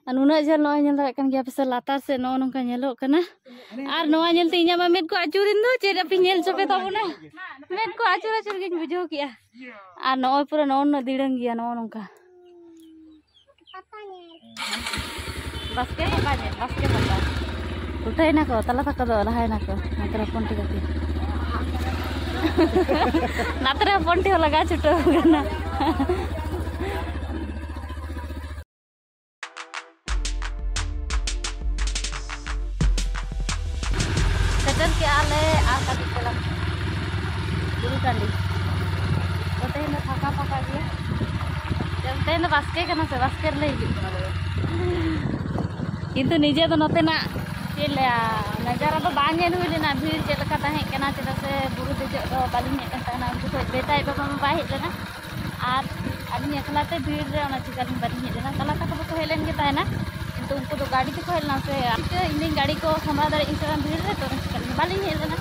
नुना झल नॉय नेल दाड़े कान गया पे लातार से नो नोंका नेलो कना आर नोआ नेलते इᱧᱟ मा मेद को आचुरिन दो चेद अपि नेल चोपे ताबोना मेद को आचुर आचुर गिन बुझो किया आर नॉय पूरा नो न दिडंग गया नो नोंका बास्के पता उठाई ना को तला तक दो लहाय ना को नातरा पंटी गति नातरा पंटी हो लगा छुटो गना सेटल के आले आका दिखला गुरु कांडी तो तेन फाका गया जब तेन बास्के कना से बास्के ले किंतु निजे तो नते ना चेला नजारा तो बांग एन हुई लेना भीड़ चेद का तहे कना चेदा से बुरु देजो तो बालिन हेकन तहना उनको तो बेटा बाबा मा बाय हेलेना आर आदमी एकलाते भीड़ रे ओना चिकालिन बालिन हेलेना तला तक को हेलेन के तहना किंतु उनको तो गाड़ी ते को हेलना से इन गाड़ी को सामरा दारे इंसान भीड़ रे तो चिकालिन बालिन हेलेना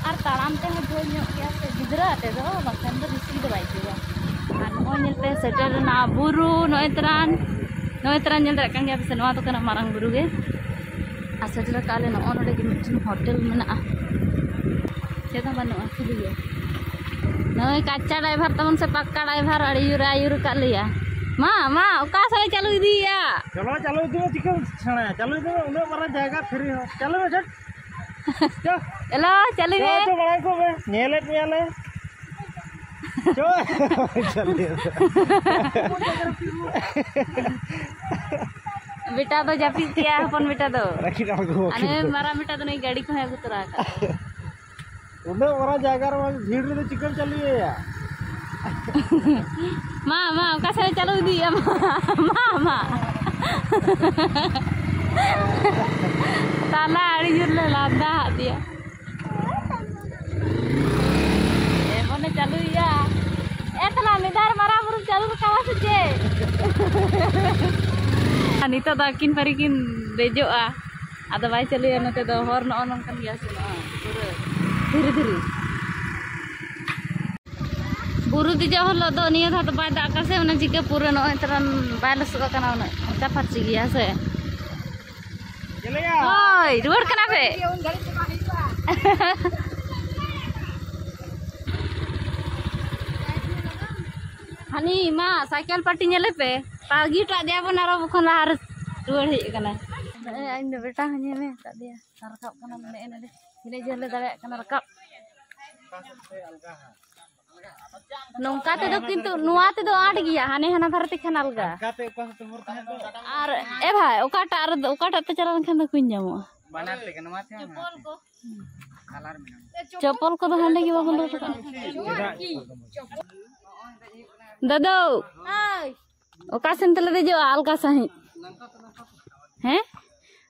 आर ताराम ते हो भोल ᱧᱚᱜ गया से गिदरा ते दो बखन दो बिसी दो बाय किया आर नो नेलते सेटर ना बुरु नोयतरान नेल दाड़े कान गया पे नोआ तो कना मारंग बुरु गे आ सेटर काले नो नोडे गे मिटन होटल मेना चेदा बनो खाली गे नय काचा ड्राइवर तमन से पक्का ड्राइवर आयुर का लिया मा ओका से चालू इदिया चालू इदि चिकन छाना चालू इदि उन मारा जायगा फ्री हो चालू में झट चलो चली गे तो बड़ा को बे नेले पियाले चो चलिए बेटा तो जापी किया अपन बेटा तो रखी ना को अने मारा बेटा तो नहीं गाड़ी को है उतरा का उन मारा जायगा रे भीड़ रे चिकन चलिए या मा ओका से चालू इदिया मा ताला आड़ी जुर ले लादा दिया ए मोने चालू या एतना निदार मारा बुरु चालू कावा से जे नितो दा किन पारी किन देजोआ आदो बाय चालू नते दो हर नो नन kan गया से पूरा धीरे धीरे बुरु दिजो हलो दो निया था तो बाय दा का से ओना जिके पूरा नो तरन बाय लसो kana ओना चा फारसी गया से चलेगा ओय रुड़ कना पे हानी मा साइकिल पार्टी नेले पे पागी टा दिया बन आरो बखन लार रुड़ हे कना इन बेटा हने में ता दिया रकाब कना ने एने इने जले दाड़े कना रकाब नौका ते दो किंतु नुआ ते दो आट गया हाने हना धरती खान अलगा काते पास तो मोर ताहे आर ए भाई ओकाटा ते चलन खान कुन जामो बनार ते कनवा थे चप्पल को कलर में चप्पल को हांडे की बागन दादो ओका सेन तले दे जो अलगा सही हैं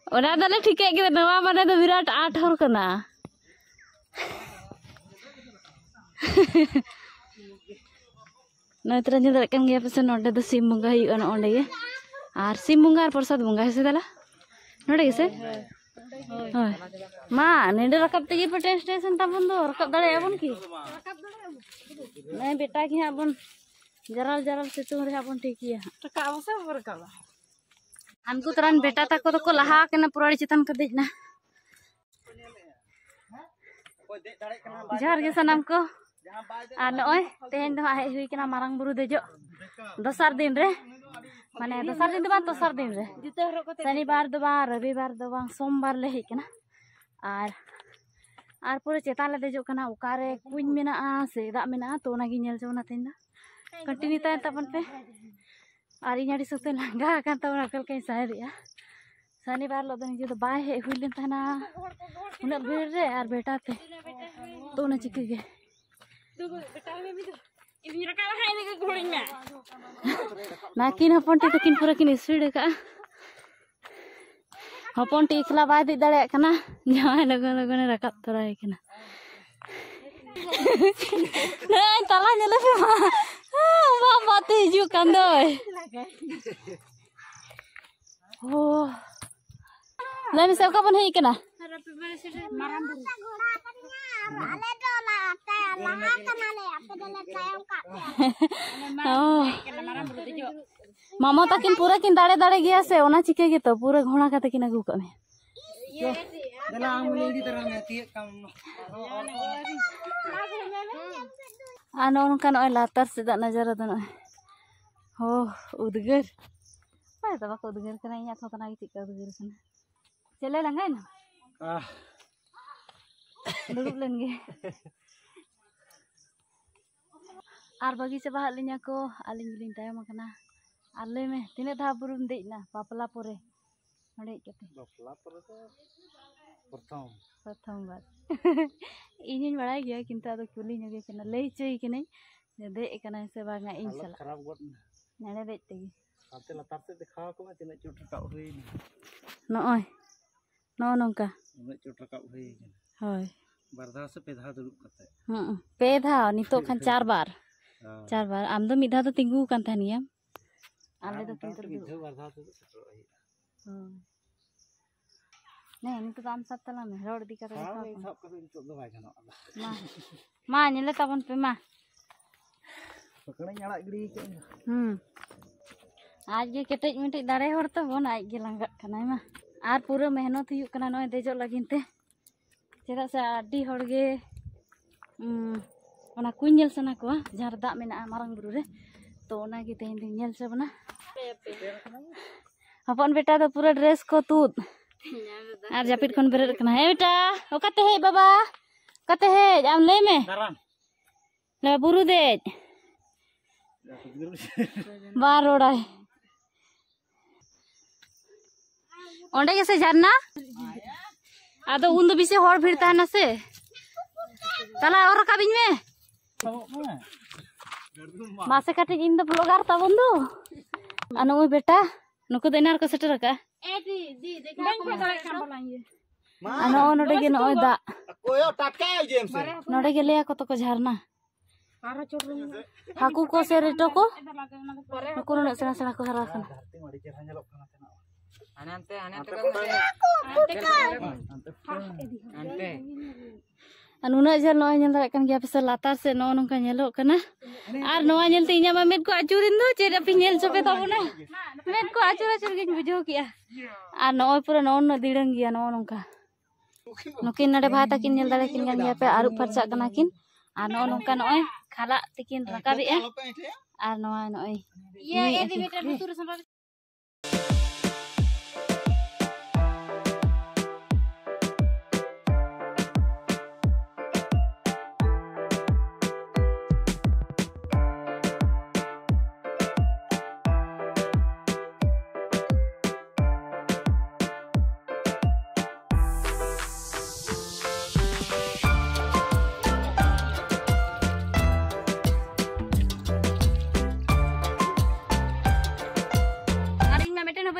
ओरा दले ठीक है कि नवा माने तो विराट 8 हर कना नैतरा जल दाड़े कान गया पे नोडे दो सिम बंगा हुई ना ओंडे गे आर सिम बंगा आर प्रसाद बंगा है से दाला नोडे गे से होय मा नेडे रकब तेगी पे स्टेशन ताबन दो रकब दाड़े आबन की नहीं बेटा की आबन जराल सितुंग रे आबन ठिकिया रकाब से रकाब हमको तरन बेटा ताको तो को लहा केना पुराड़ी चितन का देना जहर के सनम को आर नय तेन दो हे हुई केना मारंग बुरु देजो दोसर दिन रे माने दोसर दिन दो दोसर दिन रे शनिवार दो बा रविवार दो बा सोमवार ले हे केना आर पूरे चेता ले देजो कना उकारे कुछ मेना से दा मेना तो नागी नेल जोना तेन कंटिन्यू ता तपन पे आर इनाडी सते लंगा कान तबना कल के सायरिया शनिवार लो दिन जो बाय हे हुई लेन ताना उन भीड़ रे आर बेटा ते तो न चिके गे नाकिन हपन टी तकिन पूरा किन स्पीड का हपन टी खला बाय दि दाड़े कना जहां लगन रकाब तोराय कना नहीं तला नेले पे मा बात हिजु कंदोय ओ लेन सब का बन हे कना मामा ताकिन पूरा किन दाड़े दाड़े गया से ओना चिके गे तो पूरा घोड़ा का तकिन अगू का में दला आम लेडी तरह में तिए कम आनो नका नय लातार से दा नजारा द नय हो उदगर पाय तबा को उदगर कना इया तो तना चिका उदगर कना चले लंगाय ना दुड़ुब लेंगे आर बगी चबा लिया को आलिंग लिंग तायम कना आर ले में तिने धा बुरुम देना बापला पोरे नडे केते बापला पोरे तो प्रथम बार इनिन बड़ाय गया किंतु आदो कुली नगे कना लई चई कने दे कना से बांगा इन सला खराब गोट नडे दे तेगी आते लतार से दिखाओ को तिने चुट रकाब होई नय नो नंका उने चुट रकाब होई होय बारधा से पेधा दुरुब कते पेधा नितो खान 4 बार आम दो मिधा तो तिंगू कान थानिया आले तो किंतु मिधा बारधा तो सेटर होई नहीं नितो आम सब तला में रोड दी करे सब करे नितो दो बाय गानो मा नेले तबन पे मा पकड़े अड़ा गिड़ी के आज के केटेज मिटेज दाड़े हर तो बन आज के लंगा कनाय मा आर पूरा मेहनत हुई कना नय देजो लगिन ते चेदा से आडी हर गे ओना कुई नेल सना को जहां दा मेना मारंग बुरु रे तो ओना गे तेन दिन नेल से बना अपन बेटा तो पूरा ड्रेस को तूत आर जापिट खन बेरे कना हे बेटा ओकाते हे बाबा कते हे आम ले में ले बुरु दे बार रोडाय ओंडे के से झरना आदो उन दो बिसे हर भीड़ ताना से तला और काबिन में मासे काटे इन दो ब्लॉगर ता बंदो अनु बेटा नुको देनार को सेटर का ए दी देखा को बोलाइए अनु नोडे गे नय दा कोयो टटका जेम्स नोडे गे लेया को तो को झरना आरो चोट हाकू को से रेटो को नुको न सेना सेना को हरा खाना आनते नुना झल नय नेल दारे कन गया पेसे लातार से नो नंका नेलो कना आर नोआ नेलते इnya मा मेद को आचुरिन दो चेड अपि नेल चपे तबना मेद को आचुर आचुर गिन बुझो किया आर नय पूरा नो न दिडंग गया नो नंका नुकिन नडे भाता किन नेल दारे किन गन गया पे आरु फरचा कना किन आर नो नंका नय खाला तिकिन रकाबे आर नोआ नय ये एदी बेटा दुसुर संभव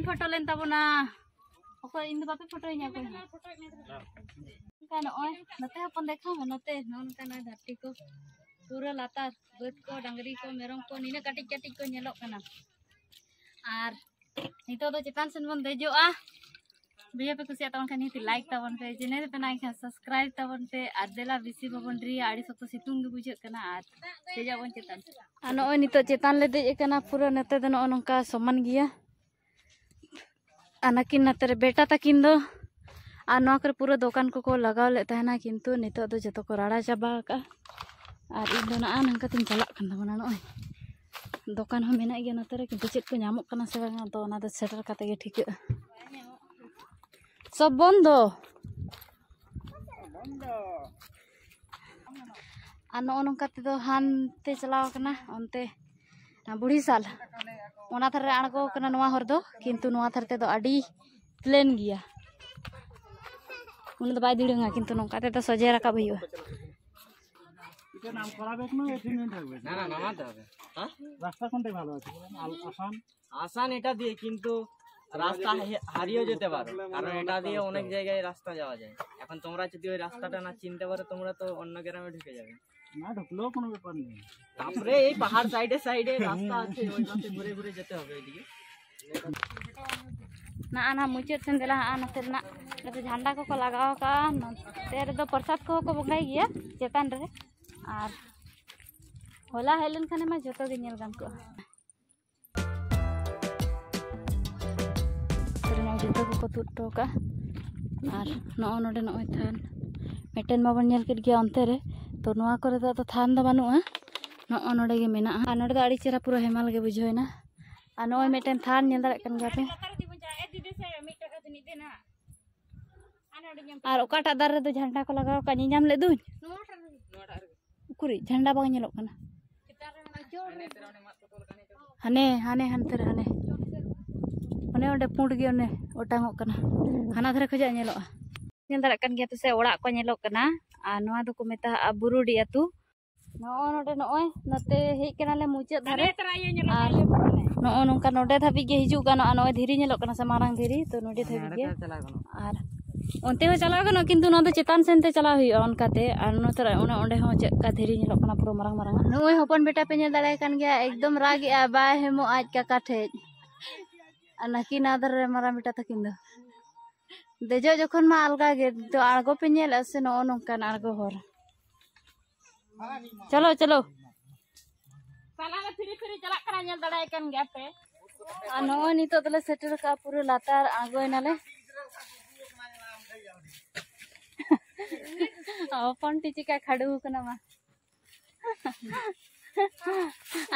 फोटो लेन तबना ओको इन दो बापे फोटो इnya को कान ओय नते अपन देखा में नते नन काना धरती को पूरा लातार बद को डांगरी को मेरम को नीने काटिक काटिक को नेलो काना आर नितो दो चितान सेन बन देजोआ वीडियो पे कुसिया तवन खानी लाइक तवन पे जेने पे ना खा सब्सक्राइब तवन पे आर देला बिसी बबन री आड़ी सतो सितुंग गे बुझे कना आर देजा बन चितान आ नय नितो चितान ले देज कना पूरा नते द नका समान गिया आनाकिन नते रे बेटा तकिन दो आ नवा करे पूरा दुकान को लगाव ले तहना किंतु नितो दो जतो को राड़ा चाबा का आर इन दो ना नंका तिन चला कन दबना नय दुकान हो मेना गया नते रे किंतु चेत को नामक कना से बांगा तो ना दो सेटर काते गे ठीक सब बंदो आ नो नंका ते दो हानते चलाव कना ओनते बुढ़ी साल ओना थर आड़गो कना नवा हर दो किंतु नवा थर ते दो अडी प्लेन गिया उन दो बाय दिडंगा किंतु नंका ते तो सजे राकाब हुआ इके नाम कराबे न एथिन থাকবে না না নামাতে হবে হ্যাঁ রাস্তা কোনটা ভালো আছে আসান আসান এটা দিয়ে কিন্তু রাস্তা হারিয়ে যেতে পারো কারণ এটা দিয়ে অনেক জায়গায় রাস্তা যাওয়া যায় এখন তোমরা যদি ওই রাস্তাটা না চিনতে পারো তোমরা তো অন্য গ্রামে ঢুকে যাবে না ঢুকলেও কোনো ব্যাপার নেই তারপরে এই পাহাড় সাইডে সাইডে রাস্তা আছে ওই পাশে ঘুরে ঘুরে যেতে হবে ওইদিকে ना आना मुचाद सेन देला आना तेरना नते झंडा को लगाव का तेरे दो प्रसाद को बंगाई गया चेतान रे आर होला हेलन खाने मा जतो गे नेल गाम को जुतो को तुद टोका और नोडे नोय थान मिटन माबन नेल केद गया अंते रे तो नोआ करे तो थान द बानुआ नोडे गे मेना आ नोडे द आड़ी चेरा पूरा हेमाल गे बुझोयना आ नोय मिटन थान नेल दाड़े कन गापे और ओकाटा दार रे दो झंडा को लगाओ का नियाम ले दुन उकुरी झंडा बाग नेलो कना हाने हाने हनते रे हाने ओने ओंडे पुंड गे ओने ओटांगो कना हाना धरे खजा नेलो नेल दाड़े कन गया से ओड़ा को नेलो कना आ नोआ दो को मेता बुरुडी अतु नोडे नोय नते हेज कना ले मुचे धारे आर नो नोंका नोडे धाबी गे हिजु गानो नोय धीरी नेलो कना से मारांग धीरी तो नोडे धाबी गे आर ओनते हो चला गनो किंतु ना चेतान सेनते चला हुई अनकाते और नोतर ओंडे हो चेका धीरी नेलो कना पुरो मारांग मारांग नोय हपन बेटा पे नेल दाड़े कन गया एकदम रागी आ बाय हेमो आज का काठे नाकी नादर रे मारा बेटा तकिन दो देजो जखन मा अलगा गे तो आड़गो पे नेल से नो नोंकान आड़गो हर चलो चलो साला फिरी फिरी चला करा नेल दाड़े कन गया पे आ नो नितो तले सेटर का पूरे लातार आगोय नाले अपन टिचिका खड़ू कना मा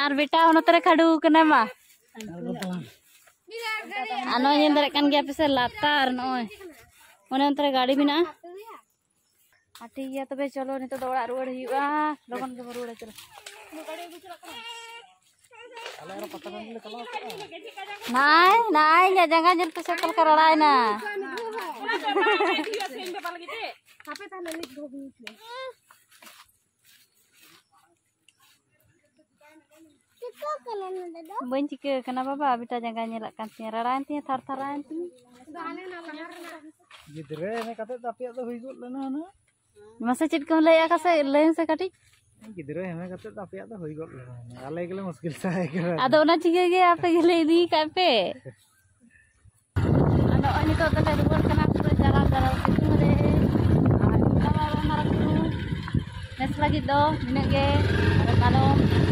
आर बेटा ओनतरे खड़ू कना मा आनो नेल कन गया पे लातार नोय ओने ओनतरे गाड़ी बिना आटी गया तबे चलो नितो दौड़ा रुवाड़ हुआ लगन के रुवाड़ चलो नाय नाय या जगह जन पे सकल कर रड़ाय ना बन चिके कना बाबा बेटा जगह नेलक कान तिया रड़ायन तिया थर थरायन तिया गिदरे ने कते तापिया तो हुई गोल लेना ना मसे चिट को लय आका से लेन से काटी गिदरे हमें कते तापिया तो हुई गोल लेना आले गेले मुश्किल से है आदो ना चिके गे आपे गेले इदी कापे आदो अनि तो तले रुवर कना पूरा जरा जरा सितुंग रे आ बाबा मारा नेस लगी दो मिने गे कालो